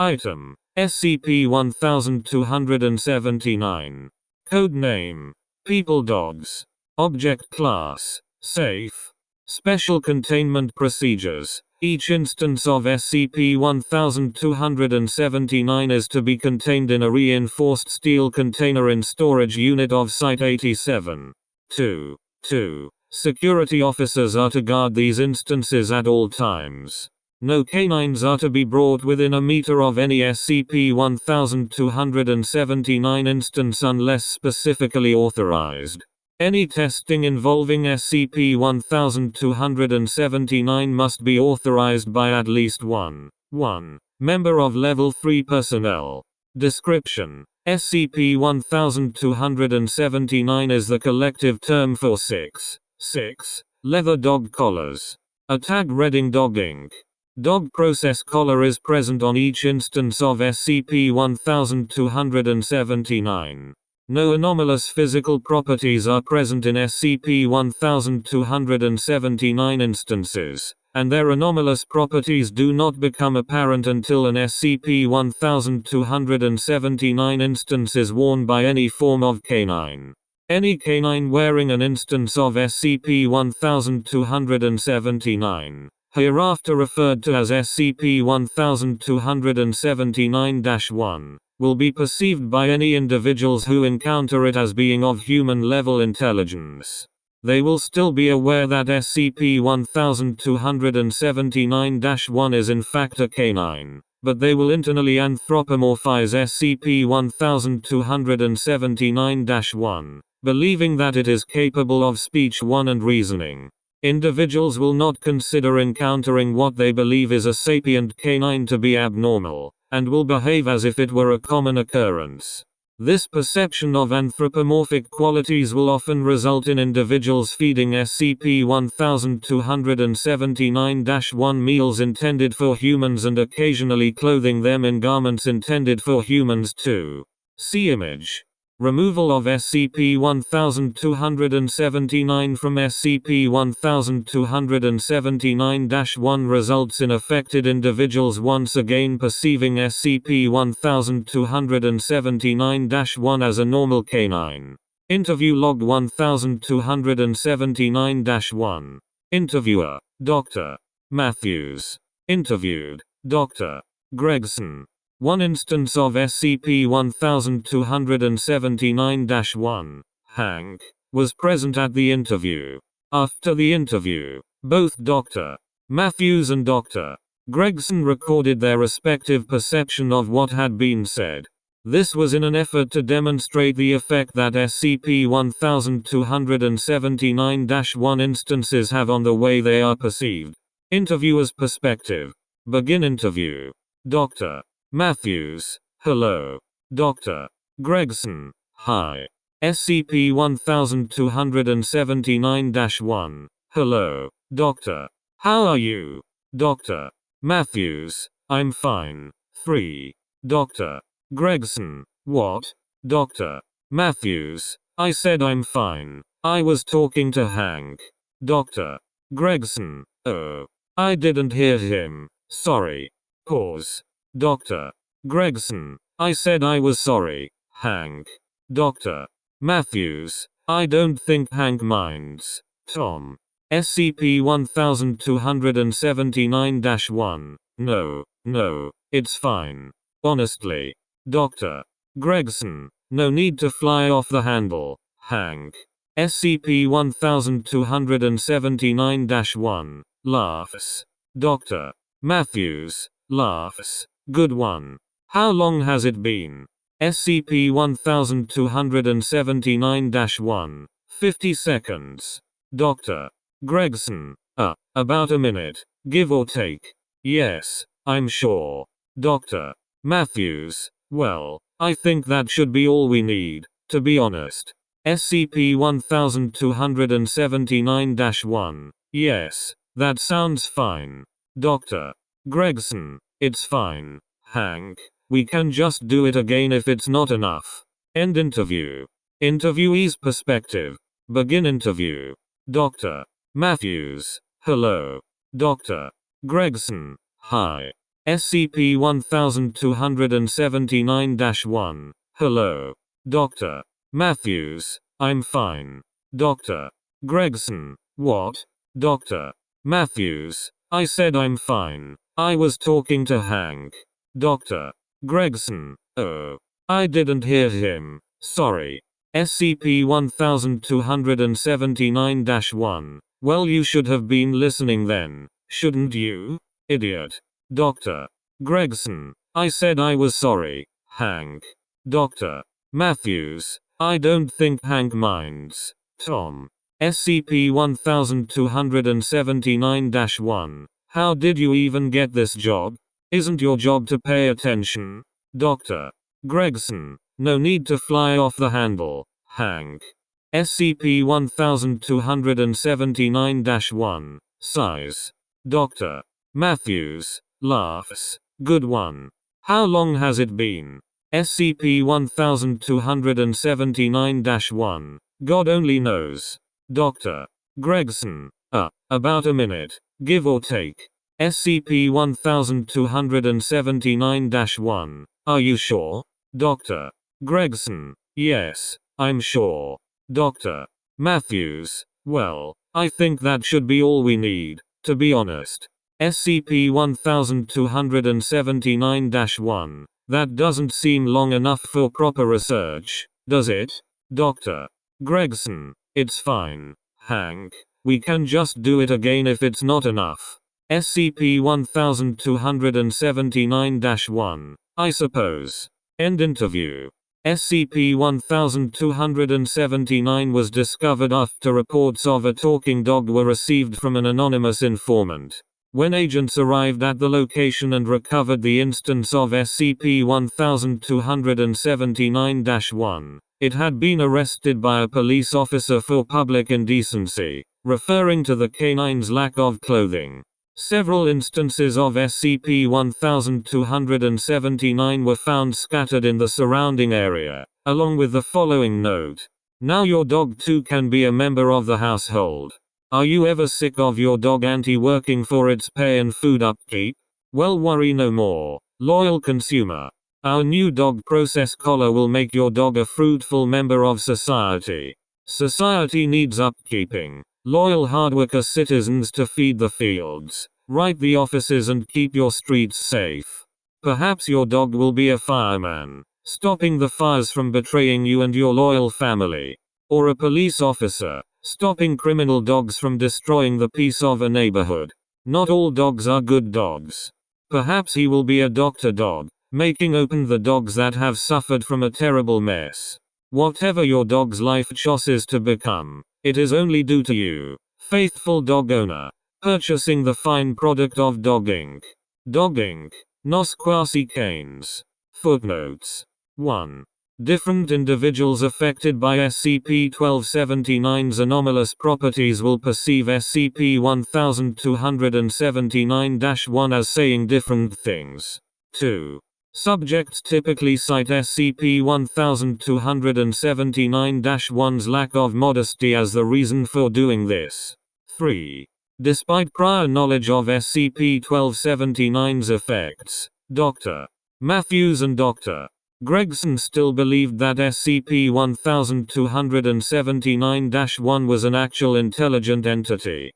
Item. SCP-1279. Codename. People Dogs. Object Class. Safe. Special Containment Procedures. Each instance of SCP-1279 is to be contained in a reinforced steel container in Storage Unit of Site-87. 2. Security officers are to guard these instances at all times. No canines are to be brought within a meter of any SCP-1279 instance unless specifically authorized. Any testing involving SCP-1279 must be authorized by at least one member of Level 3 personnel. Description: SCP-1279 is the collective term for 6 leather dog collars. A tag reading Dog Inc. Dog process collar is present on each instance of SCP-1279. No anomalous physical properties are present in SCP-1279 instances, and their anomalous properties do not become apparent until an SCP-1279 instance is worn by any form of canine. Any canine wearing an instance of SCP-1279, hereafter referred to as SCP-1279-1, will be perceived by any individuals who encounter it as being of human-level intelligence. They will still be aware that SCP-1279-1 is in fact a canine, but they will internally anthropomorphize SCP-1279-1, believing that it is capable of speech 1 and reasoning. Individuals will not consider encountering what they believe is a sapient canine to be abnormal, and will behave as if it were a common occurrence. This perception of anthropomorphic qualities will often result in individuals feeding SCP-1279-1 meals intended for humans and occasionally clothing them in garments intended for humans too. See image. Removal of SCP-1279 from SCP-1279-1 results in affected individuals once again perceiving SCP-1279-1 as a normal canine. Interview log 1279-1. Interviewer: Dr. Matthews. Interviewed: Dr. Gregson. One instance of SCP-1279-1, Hank, was present at the interview. After the interview, both Dr. Matthews and Dr. Gregson recorded their respective perception of what had been said. This was in an effort to demonstrate the effect that SCP-1279-1 instances have on the way they are perceived. Interviewer's perspective. Begin interview. Dr. Matthews: Hello. Dr. Gregson: Hi. SCP-1279-1. Hello, Doctor. How are you? Dr. Matthews: I'm fine. 3. Dr. Gregson: What? Dr. Matthews: I said I'm fine. I was talking to Hank. Dr. Gregson: Oh. I didn't hear him. Sorry. Pause. Dr. Gregson: I said I was sorry, Hank. Dr. Matthews: I don't think Hank minds. Tom. SCP-1279-1. No, it's fine. Honestly. Dr. Gregson: No need to fly off the handle, Hank. SCP-1279-1. Laughs. Dr. Matthews: Laughs. Good one. How long has it been? SCP-1279-1. 50 seconds. Dr. Gregson: About a minute, give or take. Yes, I'm sure. Dr. Matthews: Well, I think that should be all we need, to be honest. SCP-1279-1. Yes, that sounds fine. Dr. Gregson: It's fine, Hank. We can just do it again if it's not enough. End interview. Interviewee's perspective. Begin interview. Dr. Matthews: Hello. Dr. Gregson: Hi. SCP-1279-1. Hello. Dr. Matthews, I'm fine. Dr. Gregson, what? Dr. Matthews, I said I'm fine. I was talking to Hank. Dr. Gregson, oh. I didn't hear him. Sorry. SCP-1279-1. Well, you should have been listening then, shouldn't you? Idiot. Dr. Gregson, I said I was sorry, Hank. Dr. Matthews, I don't think Hank minds. Tom. SCP-1279-1. How did you even get this job? Isn't your job to pay attention? Dr. Gregson, no need to fly off the handle, Hank. SCP-1279-1. Size. Dr. Matthews, laughs. Good one. How long has it been? SCP-1279-1. God only knows. Dr. Gregson, about a minute, give or take. SCP-1279-1. Are you sure? Dr. Gregson, yes, I'm sure. Dr. Matthews, well, I think that should be all we need, to be honest. SCP-1279-1. That doesn't seem long enough for proper research, does it? Dr. Gregson, it's fine, Hank. We can just do it again if it's not enough. SCP-1279-1. I suppose. End interview. SCP-1279 was discovered after reports of a talking dog were received from an anonymous informant. When agents arrived at the location and recovered the instance of SCP-1279-1, it had been arrested by a police officer for public indecency, referring to the canine's lack of clothing. Several instances of SCP-1279 were found scattered in the surrounding area, along with the following note. Now your dog too can be a member of the household. Are you ever sick of your dog anti-working for its pay and food upkeep? Well, worry no more, loyal consumer. Our new dog process collar will make your dog a fruitful member of society. Society needs upkeeping. Loyal hardworker citizens to feed the fields, right the offices and keep your streets safe. Perhaps your dog will be a fireman, stopping the fires from betraying you and your loyal family. Or a police officer, stopping criminal dogs from destroying the peace of a neighborhood. Not all dogs are good dogs. Perhaps he will be a doctor dog, making open the dogs that have suffered from a terrible mess. Whatever your dog's life chooses to become, it is only due to you, faithful dog owner, purchasing the fine product of Dog Inc. Dog Inc. Nos Quasi Canes. Footnotes. 1. Different individuals affected by SCP-1279's anomalous properties will perceive SCP-1279-1 as saying different things. 2. Subjects typically cite SCP-1279-1's lack of modesty as the reason for doing this. 3. Despite prior knowledge of SCP-1279's effects, Dr. Matthews and Dr. Gregson still believed that SCP-1279-1 was an actual intelligent entity.